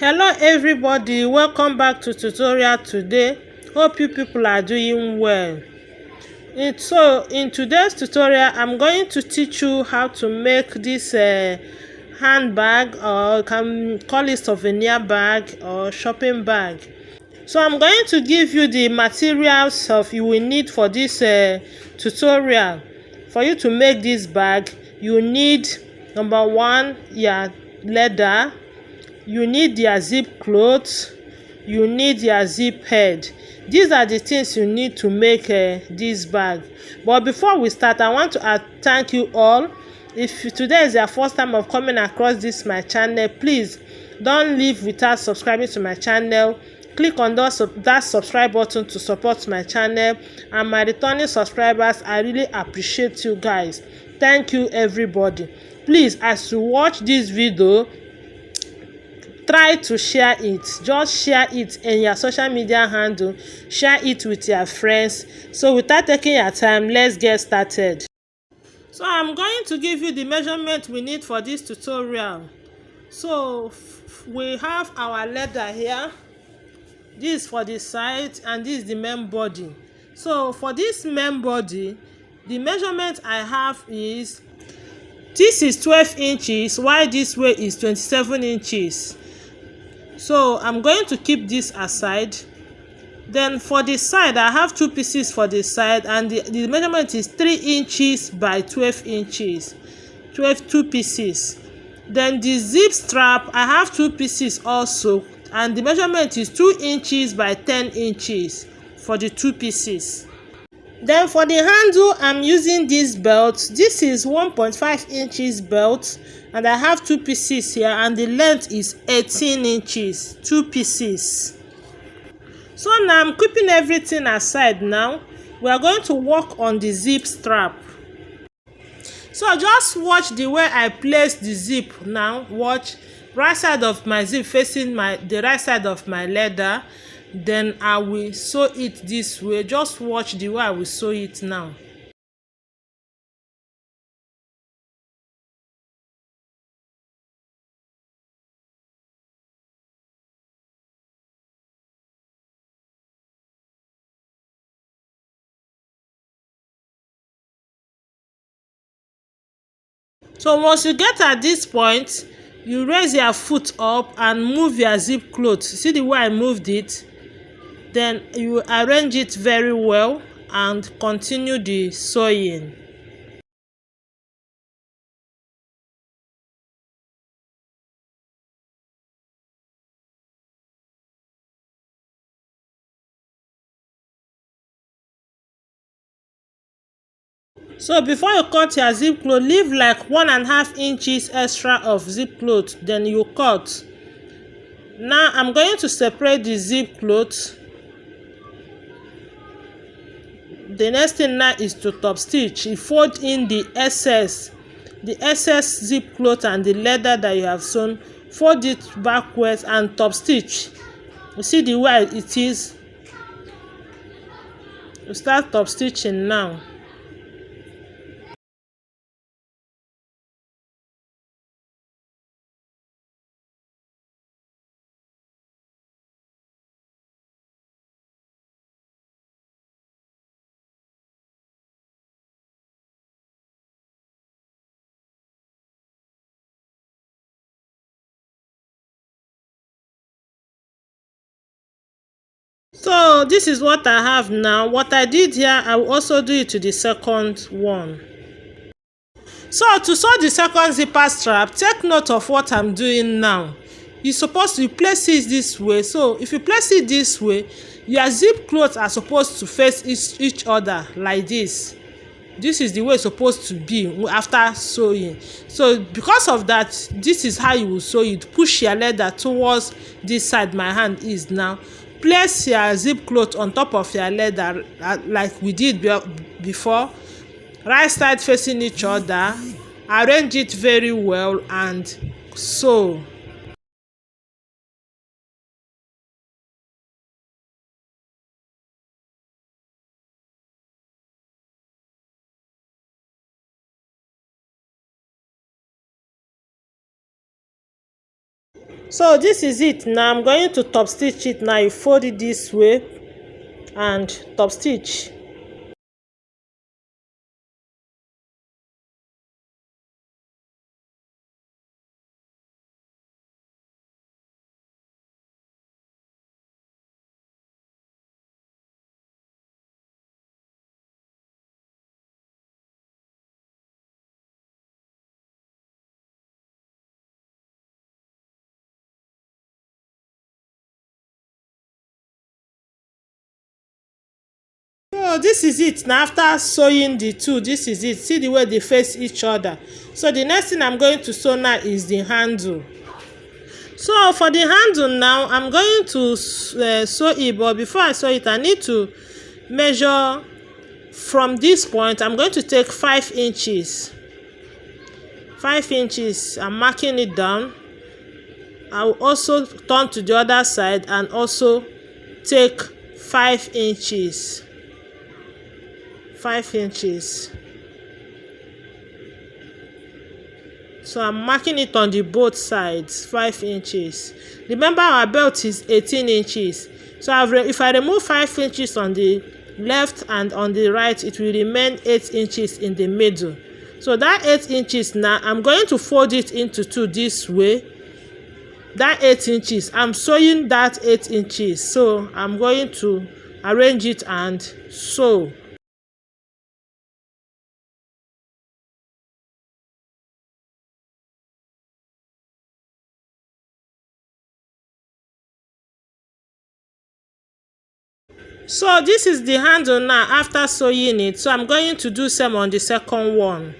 Hello everybody, welcome back to tutorial today. Hope you people are doing well. In today's tutorial, I'm going to teach you how to make this handbag, or you can call it souvenir bag or shopping bag. So I'm going to give you the materials of you will need for this tutorial. For you to make this bag, you need number one, your leather. You need your zip cloth, you need your zip head. These are the things you need to make this bag. But before we start, I want to thank you all. If today is your first time of coming across this my channel, please don't leave without subscribing to my channel. Click on that subscribe button to support my channel. And my returning subscribers, I really appreciate you guys. Thank you everybody. Please, as you watch this video, try to share it. Just share it in your social media handle. Share it with your friends. So without taking your time, let's get started. So I'm going to give you the measurement we need for this tutorial. So we have our leather here. This is for the side and this is the main body. So for this main body, the measurement I have is, this is 12 inches while this way is 27 inches. So I'm going to keep this aside. Then for the side, I have two pieces for the side, and the measurement is 3 inches by 12 inches. 2 pieces. Then the zip strap, I have 2 pieces also, and the measurement is 2 inches by 10 inches for the 2 pieces. Then for the handle, I'm using this belt. This is 1.5 inches belt, and I have 2 pieces here, and the length is 18 inches, 2 pieces. So now I'm keeping everything aside. Now we are going to work on the zip strap. So just watch the way I place the zip. Now watch, right side of my zip facing the right side of my leather. Then I will sew it this way. Just watch the way I will sew it now. So once you get at this point, you raise your foot up and move your zip cloth. See the way I moved it? Then you arrange it very well and continue the sewing. So before you cut your zip cloth, leave like 1.5 inches extra of zip cloth, then you cut. Now I'm going to separate the zip cloth. The next thing now is to top stitch. You fold in the excess zip cloth and the leather that you have sewn. Fold it backwards and top stitch. You see the way it is. You start top stitching now. So this is what I have now. What I did here, I will also do it to the second one. So to sew the second zipper strap, take note of what I'm doing now. You're supposed to place it this way. So if you place it this way, your zip cloths are supposed to face each other like this. This is the way it's supposed to be after sewing. So because of that, this is how you will sew it. Push your leather towards this side my hand is now. Place your zip cloth on top of your leather like we did before. Right side facing each other. Arrange it very well and sew. So this is it. Now I'm going to top stitch it. Now you fold it this way and top stitch. So this is it. Now after sewing the two, this is it. See the way they face each other. So the next thing I'm going to sew now is the handle. So for the handle now, I'm going to sew it, but before I sew it, I need to measure from this point. I'm going to take 5 inches. 5 inches. I'm marking it down. I will also turn to the other side and also take 5 inches. 5 inches. So I'm marking it on the both sides, 5 inches. Remember our belt is 18 inches. So if I remove 5 inches on the left and on the right, it will remain 8 inches in the middle. So that 8 inches now, I'm going to fold it into two this way. That 8 inches, I'm sewing that 8 inches. So I'm going to arrange it and sew. So this is the handle now after sewing it. So I'm going to do same on the second one.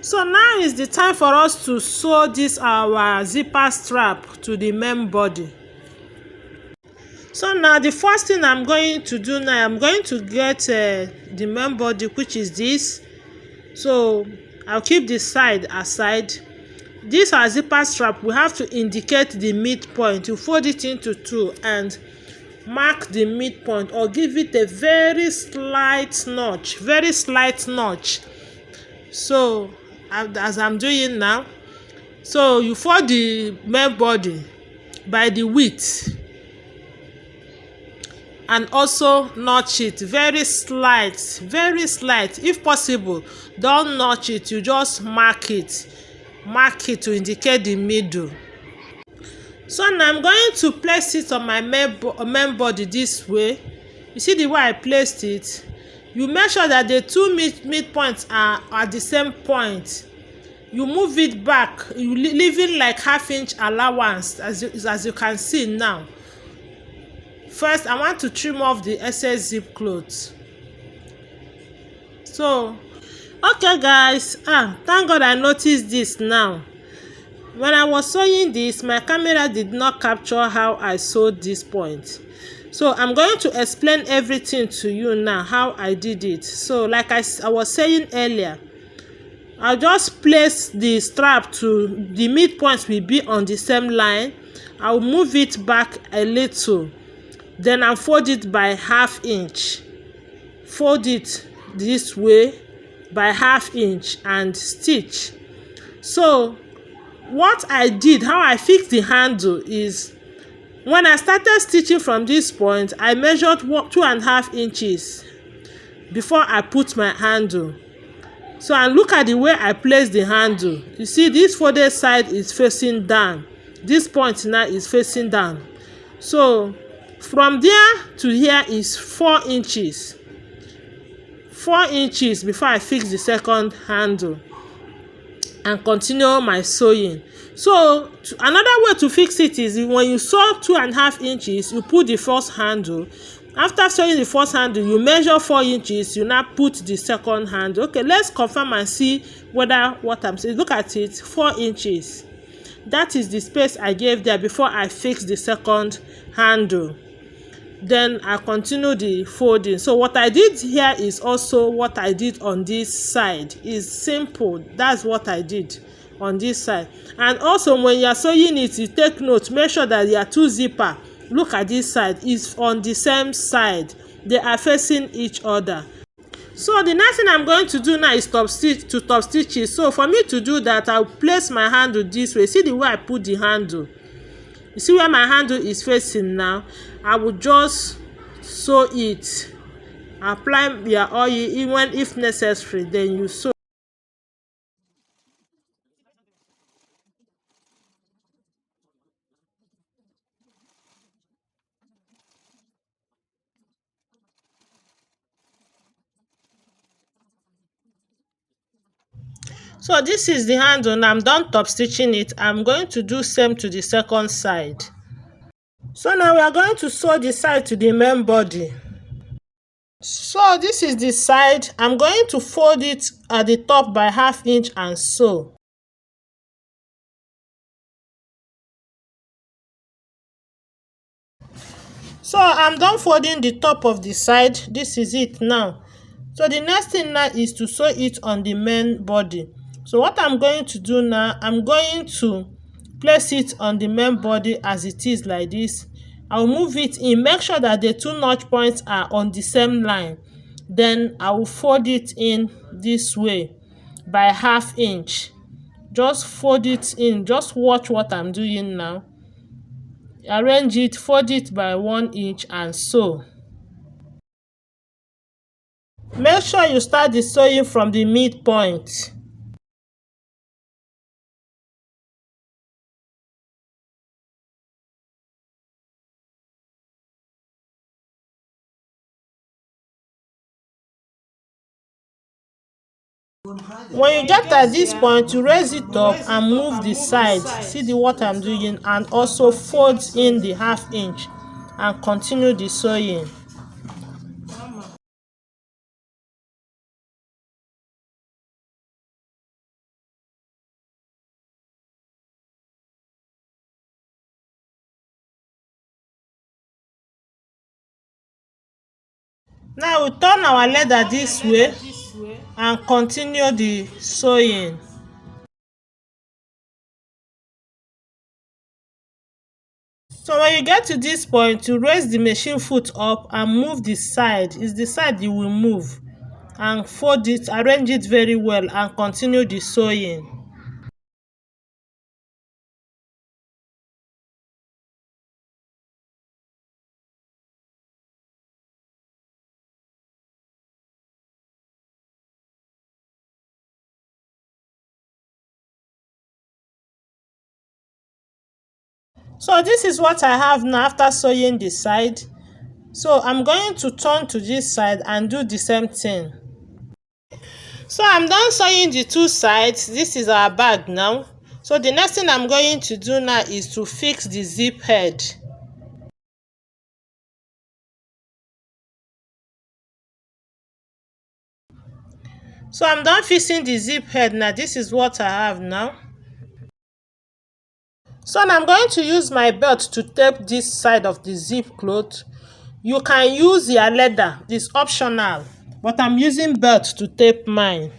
So now is the time for us to sew this our zipper strap to the main body. So now the first thing I'm going to do now, I'm going to get the main body, which is this. So I'll keep the side aside. This our zipper strap, we have to indicate the midpoint. You fold it into two and mark the midpoint or give it a very slight notch. So as I'm doing now, so you fold the main body by the width and also notch it very slight. If possible, don't notch it, you just mark it to indicate the middle. So now I'm going to place it on my main body this way. You see the way I placed it. You make sure that the two midpoints are at the same point. You move it back, you leaving like ½ inch allowance, as you can see now. First, I want to trim off the excess zip cloth. So, okay guys, thank God I noticed this now. When I was sewing this, my camera did not capture how I sewed this point. So I'm going to explain everything to you now, how I did it. So like I was saying earlier, I'll just place the strap to the midpoints will be on the same line. I'll move it back a little. Then I'll fold it by ½ inch. Fold it this way by ½ inch and stitch. So what I did, how I fixed the handle is, when I started stitching from this point, I measured 2½ inches before I put my handle. So and look at the way I place the handle. You see this folded side is facing down. This point now is facing down. So from there to here is 4 inches. 4 inches before I fix the second handle and continue my sewing. So another way to fix it is when you sew 2½ inches, you put the first handle. After sewing the first handle, you measure 4 inches, you now put the second handle. Okay, let's confirm and see whether what I'm saying. Look at it, 4 inches. That is the space I gave there before I fix the second handle. Then I continue the folding. So what I did here is also what I did on this side. It's simple. That's what I did on this side. And also when you are sewing it, you take note, make sure that your two zipper, look at this side, is on the same side. They are facing each other. So the next thing I'm going to do now is top stitch it. So for me to do that, I'll place my handle this way. See the way I put the handle? You see where my handle is facing now? I will just sew it. Apply your oil even if necessary, then you sew. So this is the handle. Now I'm done top stitching it. I'm going to do same to the second side. So now we are going to sew the side to the main body. So this is the side. I'm going to fold it at the top by 1/2 inch and sew. So I'm done folding the top of the side. This is it now. So the next thing now is to sew it on the main body. So what I'm going to do now, I'm going to place it on the main body as it is like this. I'll move it in, make sure that the two notch points are on the same line. Then I will fold it in this way by 1/2 inch. Just fold it in. Just watch what I'm doing now. Arrange it, fold it by 1 inch and sew. Make sure you start the sewing from the midpoint. When you get at this point, you raise it up and move the side. See the what I'm doing, and also fold in the 1/2 inch and continue the sewing. Now we turn our leather this way and continue the sewing. So when you get to this point, you raise the machine foot up and move the side. It's the side you will move, and fold it, arrange it very well and continue the sewing. So this is what I have now after sewing the side. So I'm going to turn to this side and do the same thing. So I'm done sewing the two sides. This is our bag now. So the next thing I'm going to do now is to fix the zip head. So I'm done fixing the zip head now. This is what I have now. So now I'm going to use my belt to tape this side of the zip cloth. You can use your leather, it's optional, but I'm using belt to tape mine.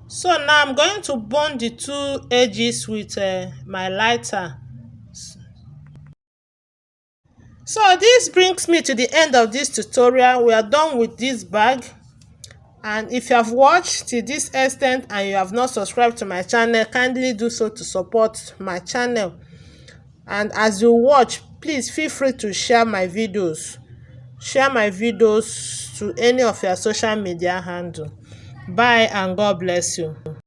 So now I'm going to bond the two edges with my lighter. So this brings me to the end of this tutorial. We are done with this bag. And if you have watched to this extent and you have not subscribed to my channel, kindly do so to support my channel. And as you watch, please feel free to share my videos. Share my videos to any of your social media handle. Bye and God bless you.